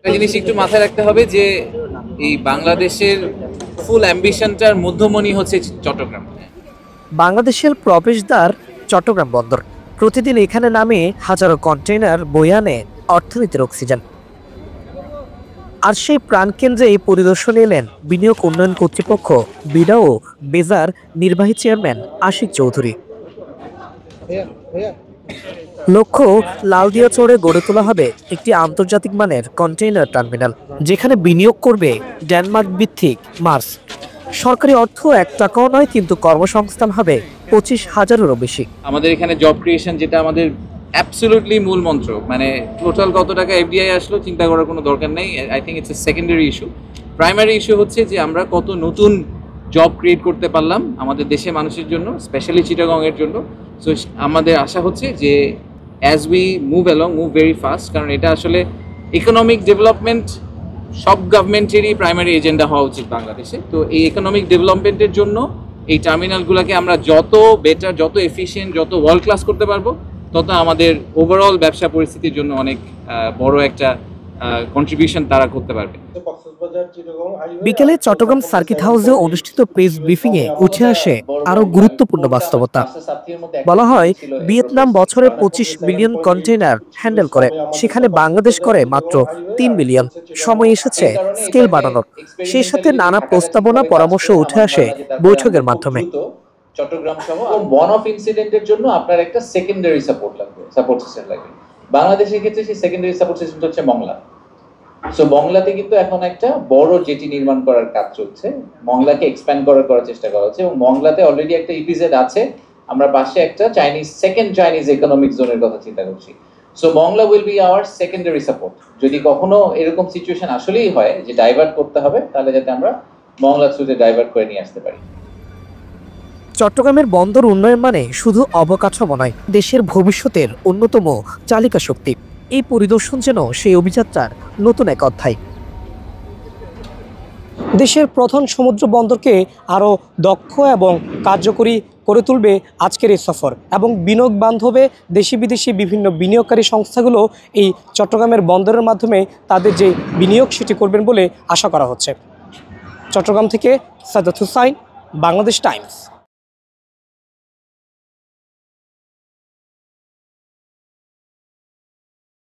একটা জিনিস একটু মাথায় রাখতে হবে যে এই বাংলাদেশের ফুল অ্যাম্বিশনটার মধ্যমণি হচ্ছে চট্টগ্রাম। বাংলাদেশের প্রবেশদ্বার চট্টগ্রাম বন্দর। প্রতিদিন এখানে নামে হাজারো কন্টেইনার বয়ে আনে অর্থনীতির অক্সিজেন। আর সেই প্রাণকেন্দ্রে এই পরিদর্শনে এলেন বিনিয়োগ উন্নয়ন কর্তৃপক্ষ বিডা ও বেজার নির্বাহী চেয়ারম্যান আশিক চৌধুরী। লক্ষ্য, লালদিয়া চরে গড়ে তোলা হবে একটি আন্তর্জাতিক মানের কন্টেইনার টার্মিনাল, যেখানে বিনিয়োগ করবে ডেনমার্ক ভিত্তিক মার্স। সরকারি অর্থ 1 টাকাও নয়, কিন্তু কর্মসংস্থান হবে 25,000-এরও বেশি। আমাদের এখানে জব ক্রিয়েশন, যেটা আমাদের অ্যাবসলিউটলি মূল মন্ত্র, মানে টোটাল কত টাকা এফডিআই আসলো চিন্তা করার কোনো দরকার নেই। I think it's a secondary issue. Primary issue হচ্ছে যে আমরা কত নতুন জব ক্রিয়েট করতে পারলাম আমাদের দেশের মানুষের জন্য, স্পেশালি চিটাগংয়ের জন্য। সো আমাদের আশা হচ্ছে যে as we move very fast, কারণ এটা আসলে ইকোনমিক ডেভেলপমেন্ট সব গভর্নমেন্টেরই প্রাইমারি এজেন্ডা হওয়া উচিত বাংলাদেশে। তো এই ইকোনমিক ডেভেলপমেন্টের জন্য এই টার্মিনালগুলোকে আমরা যত বেটার, যত এফিশিয়েন্ট, যত ওয়ার্ল্ড ক্লাস করতে পারবো, তত আমাদের ওভারঅল ব্যবসা পরিস্থিতির জন্য অনেক বড় একটা কন্ট্রিবিউশন তারা করতে পারবে। বিকেলে চট্টগ্রাম সার্কিট হাউসে অনুষ্ঠিত প্রেস ব্রিফিংয়ে উঠে আসে আরো গুরুত্বপূর্ণ বাস্তবতা। বলা হয়, ভিয়েতনাম বছরে 25 মিলিয়ন কন্টেইনার হ্যান্ডেল করে, সেখানে বাংলাদেশ করে মাত্র 3 মিলিয়ন। সময় এসেছে স্কেল বাড়ানোর। সেই সাথে নানা প্রস্তাবনা, পরামর্শ উঠে আসে বৈঠকের মাধ্যমে। চট্টগ্রাম সহ ওয়ান অফ ইনসিডেন্টের জন্য আপনার একটা সেকেন্ডারি সাপোর্ট লাগবে, সাপোর্ট সিস্টেম লাগবে। বাংলাদেশের ক্ষেত্রে সেই সেকেন্ডারি সাপোর্ট সিস্টেমটা হচ্ছে মংলা। সো মংলাতে কিন্তু এখন একটা বড় জেটি নির্মাণ করার কাজ চলছে, মংলাকে এক্সপ্যান্ড করার চেষ্টা করা হচ্ছে, এবং মংলাতে অলরেডি একটা ইপিজেড আছে। আমরা পাশে একটা সেকেন্ড চাইনিজ ইকোনমিক জোনের কথা চিন্তা করছি। So Mongla will be hour secondary support. যদি কখনো এরকম সিচুয়েশন আসলেই হয় যে ডাইভার্ট করতে হবে, তাহলে যাতে আমরা মংলা থ্রুতে ডাইভার্ট করে নিয়ে আসতে পারি। চট্টগ্রামের বন্দর উন্নয়ন মানে শুধু অবকাঠামো নয়, দেশের ভবিষ্যতের অন্যতম চালিকা শক্তি। এই পরিদর্শন যেন সেই অভিযাত্রার নতুন এক অধ্যায়। দেশের প্রধান সমুদ্র বন্দরকে আরও দক্ষ এবং কার্যকরী করে তুলবে আজকের এই সফর, এবং বিনিয়োগ বান্ধবে দেশি বিদেশি বিভিন্ন বিনিয়োগকারী সংস্থাগুলো এই চট্টগ্রামের বন্দরের মাধ্যমে তাদের যে বিনিয়োগ সেটি করবেন বলে আশা করা হচ্ছে। চট্টগ্রাম থেকে সাজ্জাদ হুসাইন, বাংলাদেশ টাইমস।